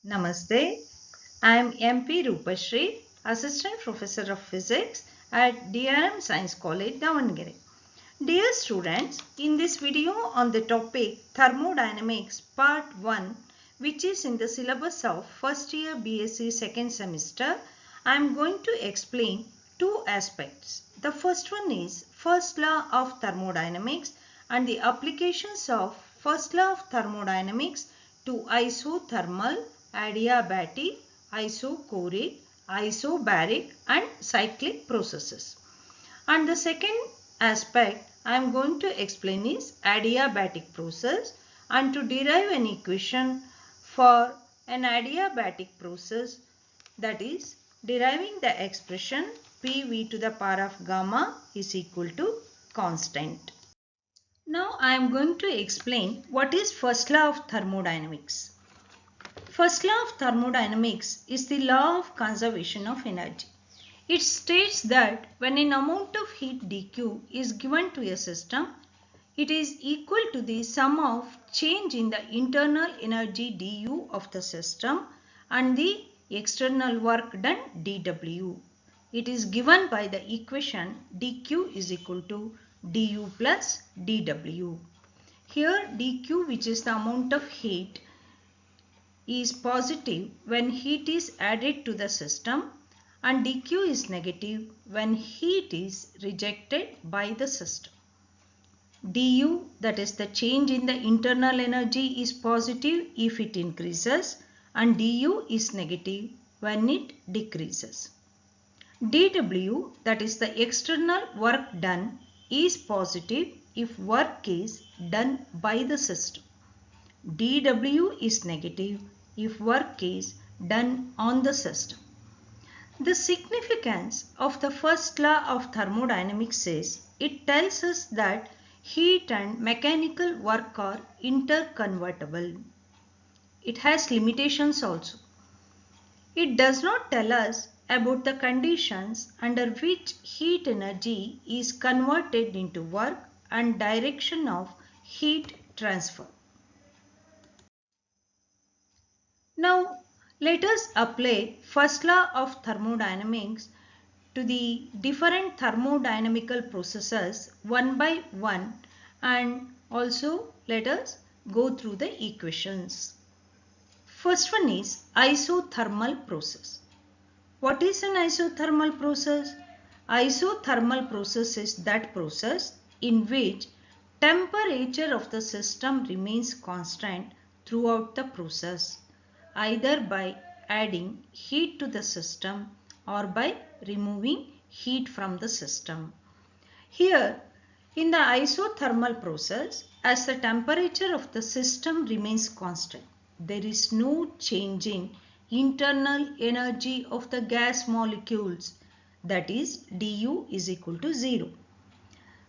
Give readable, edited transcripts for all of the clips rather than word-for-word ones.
Namaste. I am MP Rupashri, Assistant Professor of Physics at DRM Science College, Davangere. Dear students, in this video on the topic Thermodynamics Part 1, which is in the syllabus of first year BSc second semester, I am going to explain two aspects. The first one is first law of thermodynamics and the applications of first law of thermodynamics to isothermal, adiabatic, isochoric, isobaric and cyclic processes. And the second aspect I am going to explain is adiabatic process, and to derive an equation for an adiabatic process, that is deriving the expression PV to the power of gamma is equal to constant. Now I am going to explain what is first law of thermodynamics. First law of thermodynamics is the law of conservation of energy. It states that when an amount of heat dQ is given to a system, it is equal to the sum of change in the internal energy dU of the system and the external work done dW. It is given by the equation dQ is equal to dU plus dW. Here dQ, which is the amount of heat, is positive when heat is added to the system, and dQ is negative when heat is rejected by the system. Du, that is the change in the internal energy, is positive if it increases, and du is negative when it decreases. dW, that is the external work done, is positive if work is done by the system. dW is negative if work is done on the system. The significance of the first law of thermodynamics is it tells us that heat and mechanical work are interconvertible. It has limitations also. It does not tell us about the conditions under which heat energy is converted into work and direction of heat transfer. Now, let us apply first law of thermodynamics to the different thermodynamical processes one by one, and also let us go through the equations. First one is isothermal process. What is an isothermal process? Isothermal process is that process in which temperature of the system remains constant throughout the process, either by adding heat to the system or by removing heat from the system. Here, in the isothermal process, as the temperature of the system remains constant, there is no change in internal energy of the gas molecules, that is du is equal to 0.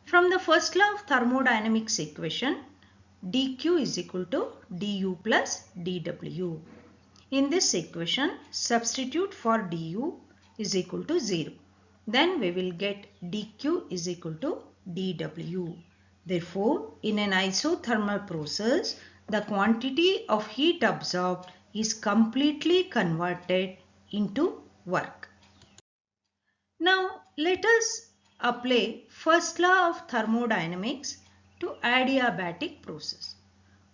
From the first law of thermodynamics equation, dq is equal to du plus dw. In this equation, substitute for du is equal to 0. Then we will get dq is equal to dw. Therefore, in an isothermal process, the quantity of heat absorbed is completely converted into work. Now, let us apply first law of thermodynamics to adiabatic process.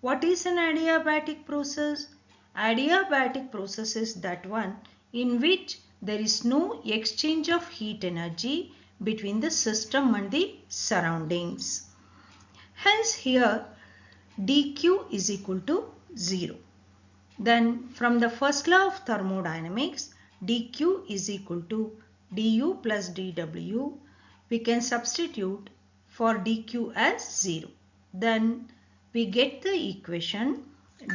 What is an adiabatic process? Adiabatic process is that one in which there is no exchange of heat energy between the system and the surroundings. Hence here dq is equal to 0. Then from the first law of thermodynamics, dq is equal to du plus dw. We can substitute for dq as 0. Then we get the equation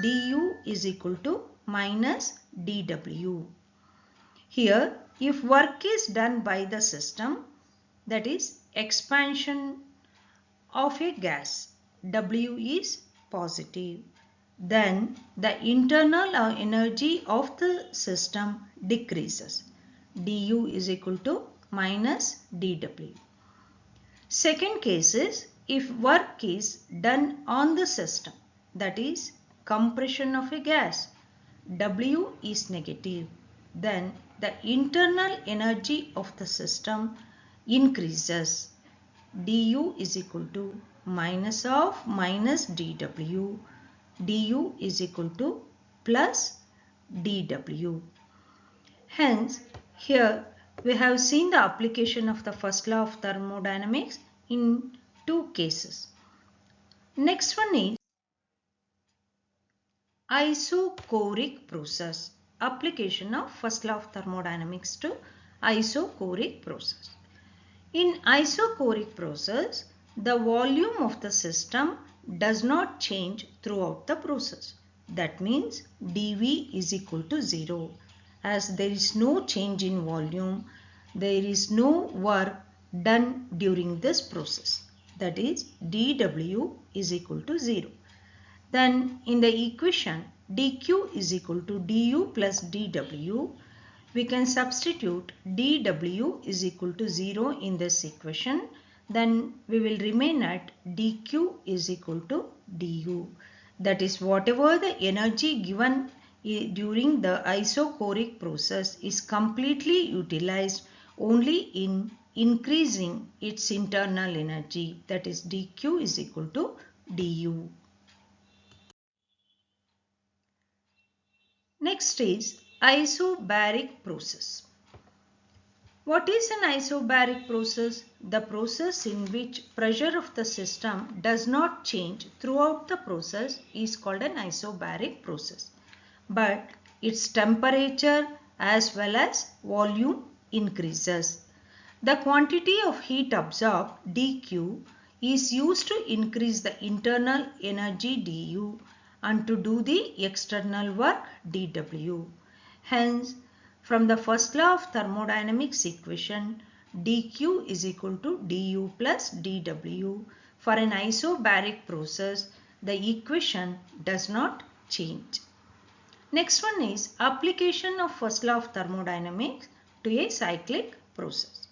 du is equal to minus dw. Here, if work is done by the system, that is expansion of a gas, W is positive, then the internal energy of the system decreases. du is equal to minus dw. Second case is if work is done on the system, that is compression of a gas, W is negative, then the internal energy of the system increases. Du is equal to minus of minus dW. Du is equal to plus dW. Hence, here we have seen the application of the first law of thermodynamics in two cases. Next one is isochoric process. Application of first law of thermodynamics to isochoric process. In isochoric process, the volume of the system does not change throughout the process. That means dV is equal to 0. As there is no change in volume, there is no work done during this process. That is dW is equal to 0. Then in the equation dQ is equal to du plus dW, we can substitute dW is equal to 0 in this equation. Then we will remain at dQ is equal to du. That is, whatever the energy given during the isochoric process is completely utilized only in increasing its internal energy. That is, dQ is equal to du. Next is isobaric process. What is an isobaric process? The process in which pressure of the system does not change throughout the process is called an isobaric process. But its temperature as well as volume increases. The quantity of heat absorbed dQ is used to increase the internal energy du and to do the external work dW. Hence, from the first law of thermodynamics equation, dQ is equal to du plus dW. For an isobaric process, the equation does not change. Next one is application of first law of thermodynamics to a cyclic process.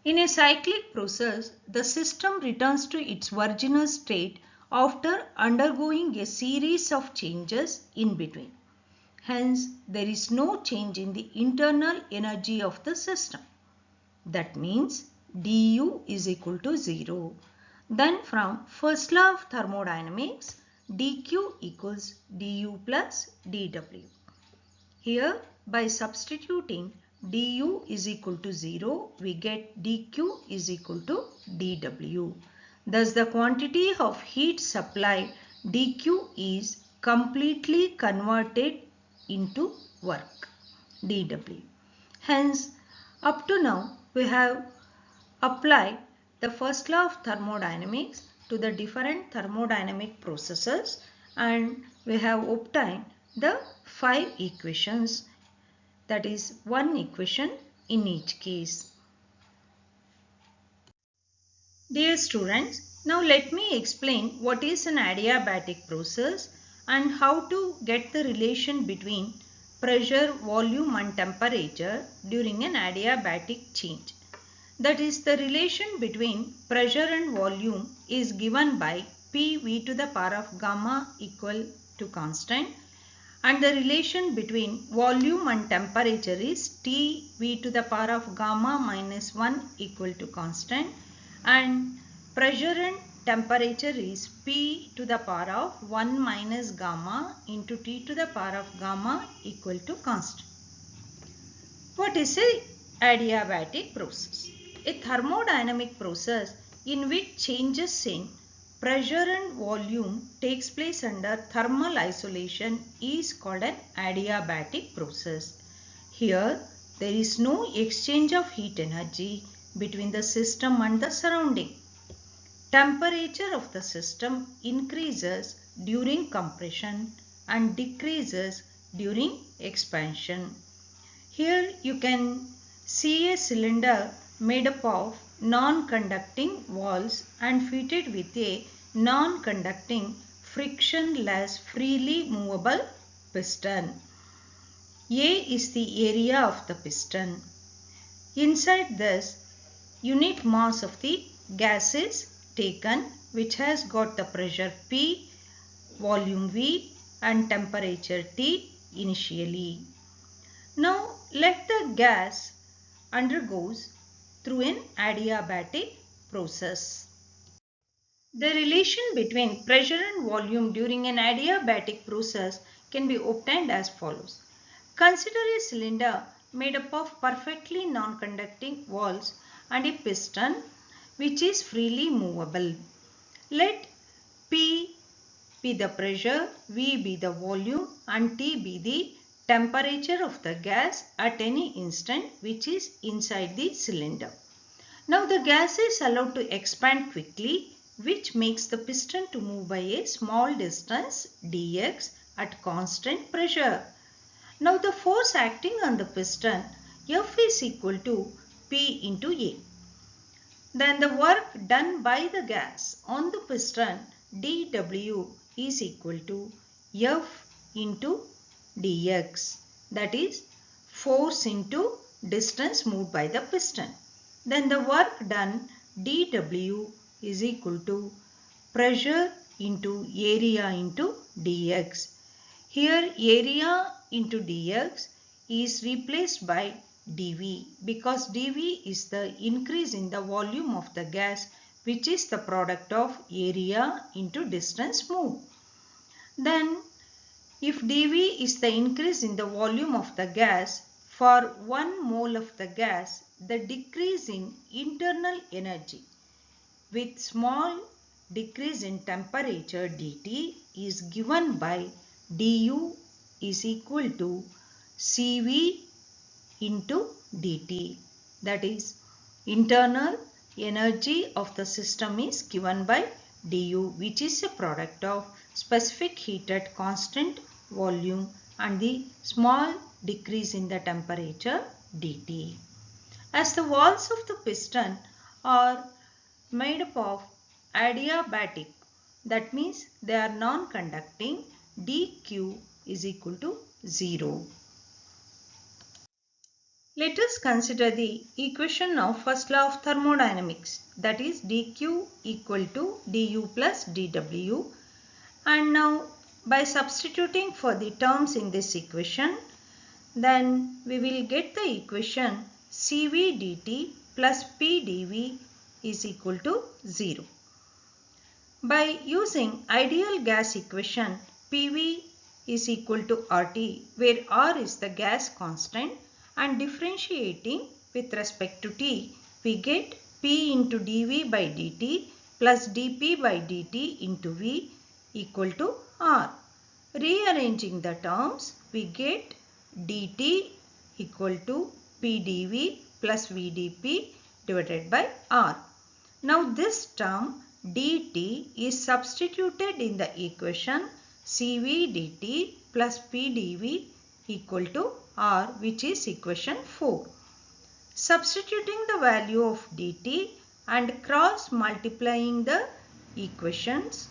In a cyclic process, the system returns to its original state after undergoing a series of changes in between. Hence, there is no change in the internal energy of the system. That means du is equal to 0. Then from first law of thermodynamics, dQ equals du plus dW. Here, by substituting du is equal to 0, we get dQ is equal to dW. Thus, the quantity of heat supplied dQ is completely converted into work dW. Hence, up to now we have applied the first law of thermodynamics to the different thermodynamic processes and we have obtained the 5 equations, that is one equation in each case. Dear students, now let me explain what is an adiabatic process and how to get the relation between pressure, volume and temperature during an adiabatic change. That is, the relation between pressure and volume is given by PV to the power of gamma equal to constant, and the relation between volume and temperature is TV to the power of gamma minus 1 equal to constant, and pressure and temperature is P to the power of 1 minus gamma into T to the power of gamma equal to constant. What is a adiabatic process? A thermodynamic process in which changes in pressure and volume takes place under thermal isolation is called an adiabatic process. Here, there is no exchange of heat energy between the system and the surrounding. Temperature of the system increases during compression and decreases during expansion. Here you can see a cylinder made up of non-conducting walls and fitted with a non-conducting frictionless freely movable piston. A is the area of the piston. Inside this, unit mass of the gas is taken, which has got the pressure P, volume V and temperature T initially. Now let the gas undergoes through an adiabatic process. The relation between pressure and volume during an adiabatic process can be obtained as follows. Consider a cylinder made up of perfectly non-conducting walls and a piston which is freely movable. Let P be the pressure, V be the volume and T be the temperature of the gas at any instant which is inside the cylinder. Now the gas is allowed to expand quickly, which makes the piston to move by a small distance dx at constant pressure. Now the force acting on the piston F is equal to P into A. Then the work done by the gas on the piston dW is equal to F into dx, that is force into distance moved by the piston. Then the work done dW is equal to pressure into area into dx. Here area into dx is replaced by dV because dV is the increase in the volume of the gas, which is the product of area into distance moved. Then if dV is the increase in the volume of the gas, for 1 mole of the gas, the decrease in internal energy with small decrease in temperature dt is given by du is equal to Cv into dt. That is, internal energy of the system is given by du, which is a product of specific heat at constant volume and the small decrease in the temperature dt. As the walls of the piston are made up of adiabatic, that means they are non-conducting, dq is equal to 0. Let us consider the equation of first law of thermodynamics, that is dq equal to du plus dw. And now by substituting for the terms in this equation, then we will get the equation Cv dt plus P dV is equal to 0. By using ideal gas equation, PV is equal to RT, where R is the gas constant, and differentiating with respect to T, we get P into dV by dt plus dP by dt into V equal to R. Rearranging the terms, we get dt equal to P dV plus VdP divided by R. Now this term dt is substituted in the equation Cv dt plus P dV equal to R, which is equation 4. Substituting the value of dt and cross multiplying the equations,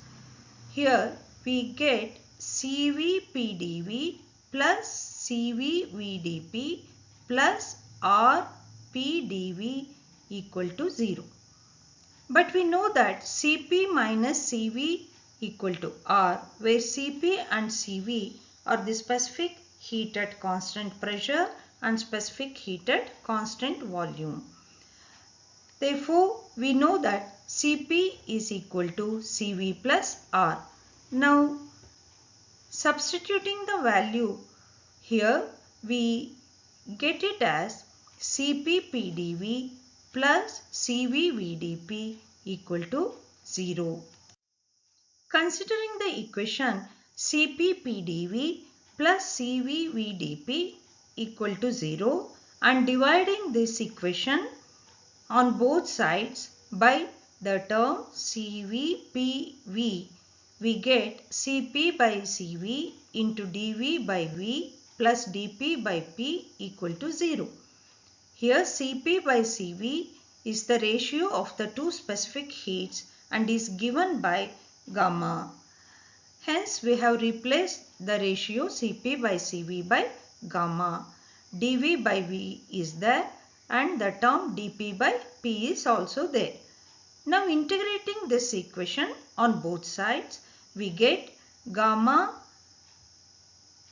here we get Cv P dV plus Cv VdP plus R P dV equal to 0. But we know that Cp minus Cv equal to R, where Cp and Cv are the specific heat at constant pressure and specific heat at constant volume. Therefore, we know that Cp is equal to Cv plus R. Now, substituting the value here, we get it as Cp P dV plus Cv VdP equal to 0. Considering the equation Cp P dV plus Cv VdP equal to 0 and dividing this equation on both sides by the term CvPV, we get Cp by Cv into dV by V plus dP by P equal to 0. Here Cp by Cv is the ratio of the two specific heats and is given by gamma. Hence we have replaced the ratio Cp by Cv by gamma. dV by V is there and the term dP by P is also there. Now integrating this equation on both sides, we get gamma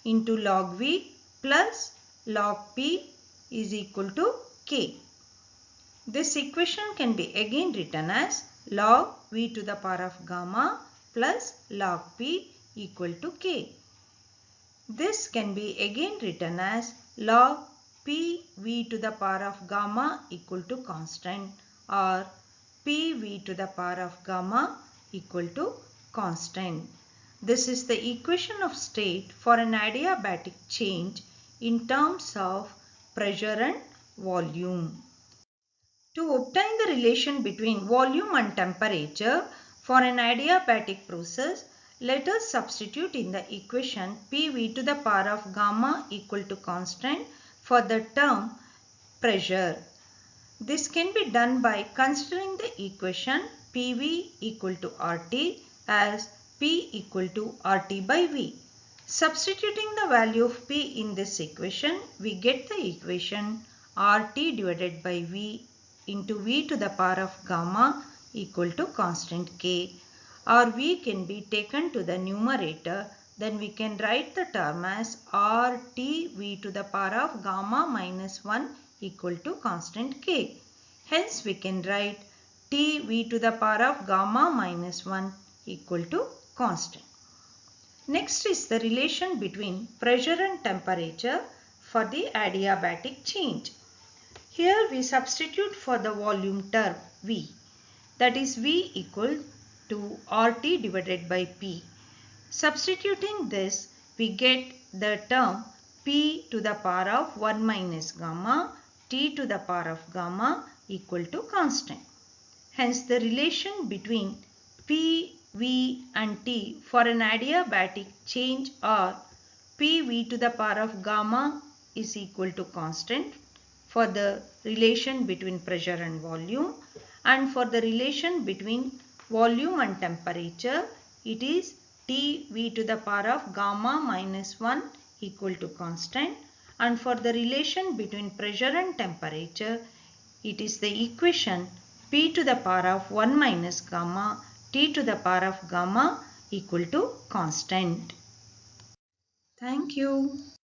into log V plus log P is equal to K. This equation can be again written as log V to the power of gamma plus log P equal to K. This can be again written as log P V to the power of gamma equal to constant, or P V to the power of gamma equal to constant. This is the equation of state for an adiabatic change in terms of pressure and volume. To obtain the relation between volume and temperature for an adiabatic process, let us substitute in the equation PV to the power of gamma equal to constant for the term pressure. This can be done by considering the equation PV equal to RT as P equal to RT by V. Substituting the value of P in this equation, we get the equation RT divided by V into V to the power of gamma equal to constant K. Or V can be taken to the numerator, then we can write the term as RT V to the power of gamma minus 1 equal to constant K. Hence we can write T V to the power of gamma minus 1 equal to constant. Next is the relation between pressure and temperature for the adiabatic change. Here we substitute for the volume term V, that is V equal to RT divided by P. Substituting this, we get the term P to the power of 1 minus gamma T to the power of gamma equal to constant. Hence the relation between P, V and T for an adiabatic change are PV to the power of gamma is equal to constant for the relation between pressure and volume, and for the relation between volume and temperature it is TV to the power of gamma minus 1 equal to constant, and for the relation between pressure and temperature it is the equation P to the power of 1 minus gamma T to the power of gamma equal to constant. Thank you.